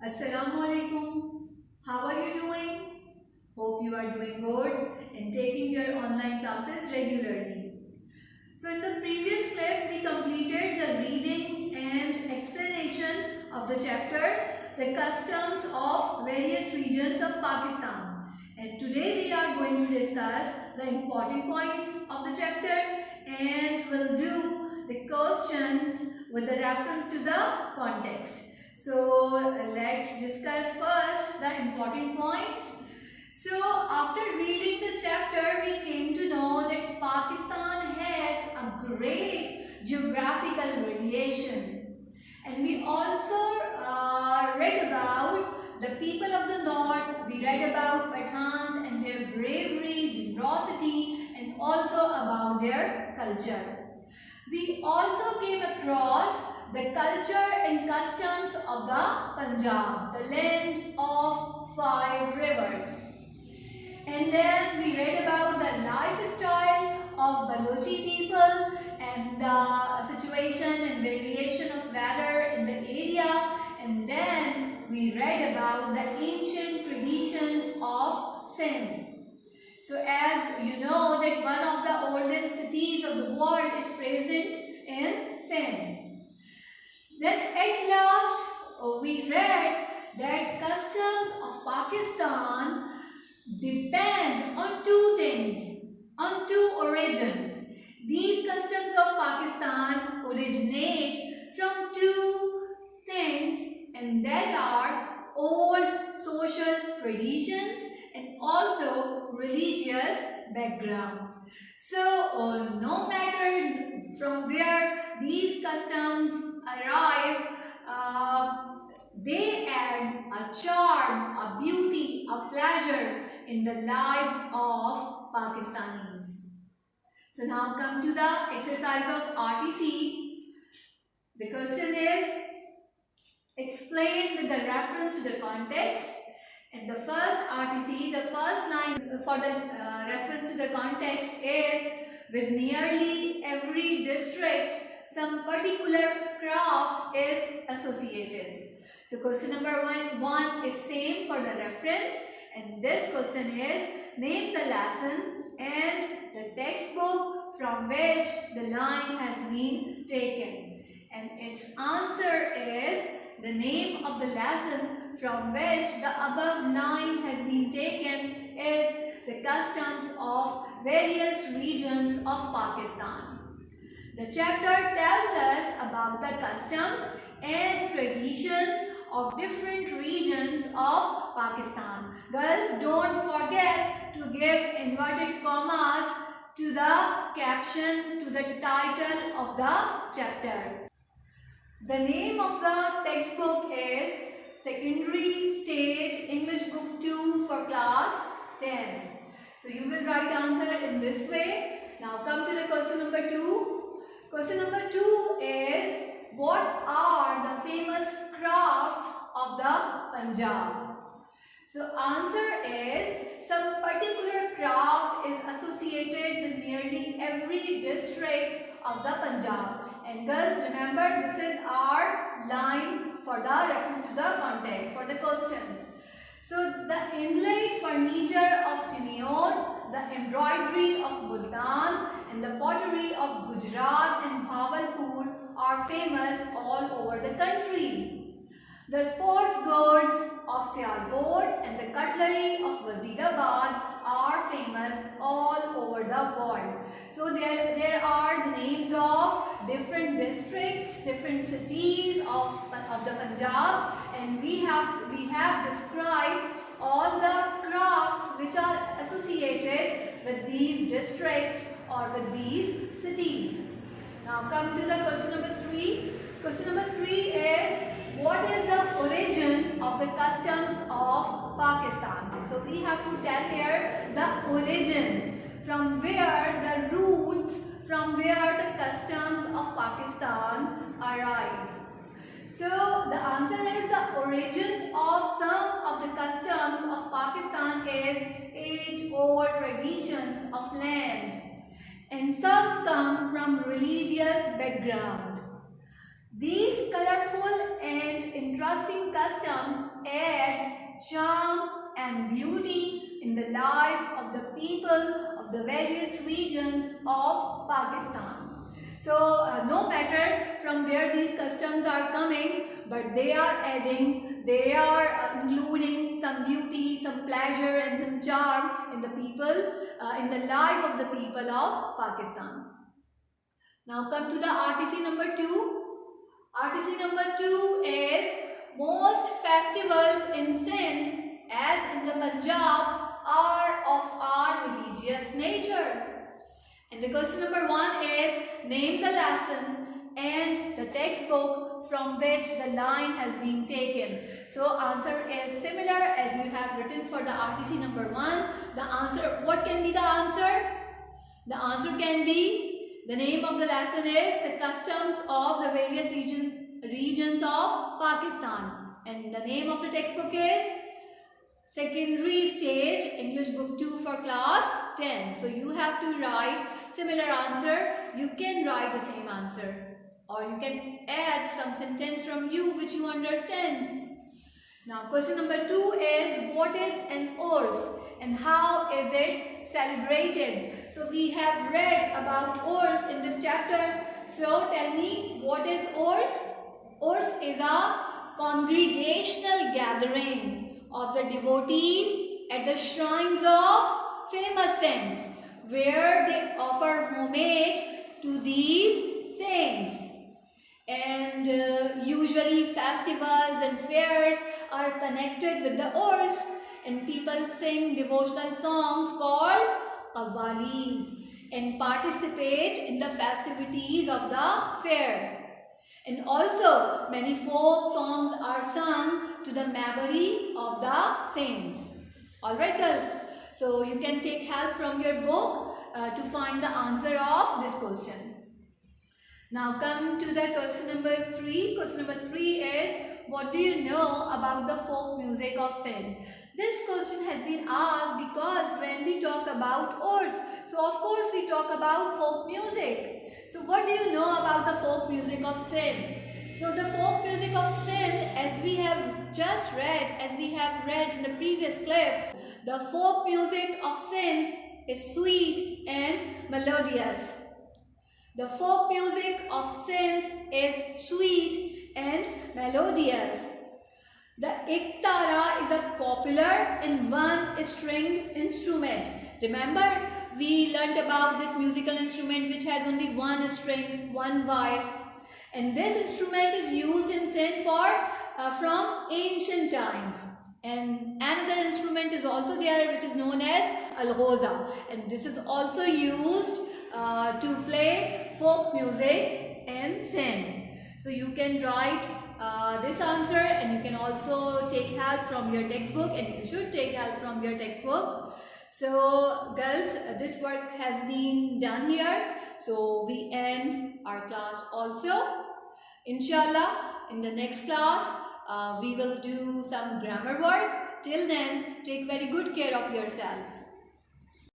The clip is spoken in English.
Assalamu alaikum. How are you doing? Hope you are doing good and taking your online classes regularly. So in the previous clip, we completed the reading and explanation of the chapter, The Customs of Various Regions of Pakistan. And today we are going to discuss the important points of the chapter and will do the questions with the reference to the context. So let's discuss first the important points. So after reading the chapter, we came to know that Pakistan has a great geographical variation. And we also read about the people of the north. We read about Pathans and their bravery, generosity, and also about their culture. We also came across the culture and customs of the Punjab, the land of 5 rivers. And then we read about the lifestyle of Balochi people and the situation and variation of weather in the area. And then we read about the ancient traditions of Sindh. So as you know that one of the oldest cities of the world is present in Sindh. Then at last we read that customs of Pakistan depend on two things, on two origins. These customs of Pakistan originate from two things, and that are old social traditions and also religious background. So no matter from where these customs arrive, they add a charm, a beauty, a pleasure in the lives of Pakistanis. So now come to the exercise of RTC. The question is, explain with the reference to the context. And the first RTC, the first line for the reference to the context is, with nearly every district, some particular craft is associated. So question number one is same for the reference, and this question is, name the lesson and the textbook from which the line has been taken. And its answer is, the name of the lesson from which the above line has been taken is the customs of various regions of Pakistan. The chapter tells us about the customs and traditions of different regions of Pakistan. Girls, don't forget to give inverted commas to the caption, to the title of the chapter. The name of the textbook is Secondary Stage English Book 2 for Class 10. So you will write answer in this way. Now come to the question number 2. Question number 2 is, what are the famous crafts of the Punjab? So answer is, some particular craft is associated with nearly every district of the Punjab. And girls, remember, this is our line for the reference to the context for the questions. So the inlaid furniture of Chinnor, the embroidery of Multan, and the pottery of Gujarat and Bhavalpur are famous all over the country. The sports goods of Sialkot and the cutlery of Wazirabad are famous all over the world. So there are the names of different districts, different cities of the Punjab, and we have described all the crafts which are associated with these districts or with these cities. Now come to the question number 3. Question number 3 is, what is the origin of the customs of Pakistan? So we have to tell here the origin, from where the roots, from where the customs of Pakistan arise. So the answer is, the origin of some of the customs of Pakistan is age-old traditions of land, and some come from religious background. These colorful and interesting customs and beauty in the life of the people of the various regions of Pakistan. So no matter from where these customs are coming, but they are adding, they are including some beauty, some pleasure and some charm in the people, in the life of the people of Pakistan. Now come to the RTC number 2. RTC number 2 is most festivals in Sindh as in the Punjab are of our religious nature. And the question number 1 is name the lesson and the textbook from which the line has been taken. So answer is similar as you have written for the RTC number 1. The answer, what can be the answer? The answer can be, the name of the lesson is the customs of the various regions of Pakistan. And the name of the textbook is Secondary Stage English Book 2 for class 10. So you have to write similar answer. You can write the same answer, or you can add some sentence from you which you understand. Now question number 2 is what is an Urs and how is it celebrated? So we have read about Urs in this chapter. So tell me, what is Urs? Urs is a congregational gathering of the devotees at the shrines of famous saints, where they offer homage to these saints. And usually festivals and fairs are connected with the Urs, and people sing devotional songs called qawwalis and participate in the festivities of the fair. And also many folk songs are sung to the memory of the saints. Alright girls, so you can take help from your book to find the answer of this question. Now come to the question number 3. Question number 3 is, what do you know about the folk music of Sindh? This question has been asked because when we talk about Urs, so of course we talk about folk music. So what do you know about the folk music of Sindh? So the folk music of Sindh, as we have just read, as we have read in the previous clip, the folk music of Sindh is sweet and melodious. The folk music of Sindh is sweet and melodious. The Ektara is a popular and one-stringed instrument. Remember, we learnt about this musical instrument which has only one string, one wire. And this instrument is used in Sindh from ancient times. And another instrument is also there which is known as alghoza. And this is also used to play folk music in Sindh. So you can write this answer, and you can also take help from your textbook, and you should take help from your textbook. So girls, this work has been done here. So we end our class also. Inshallah, in the next class, we will do some grammar work. Till then, take very good care of yourself.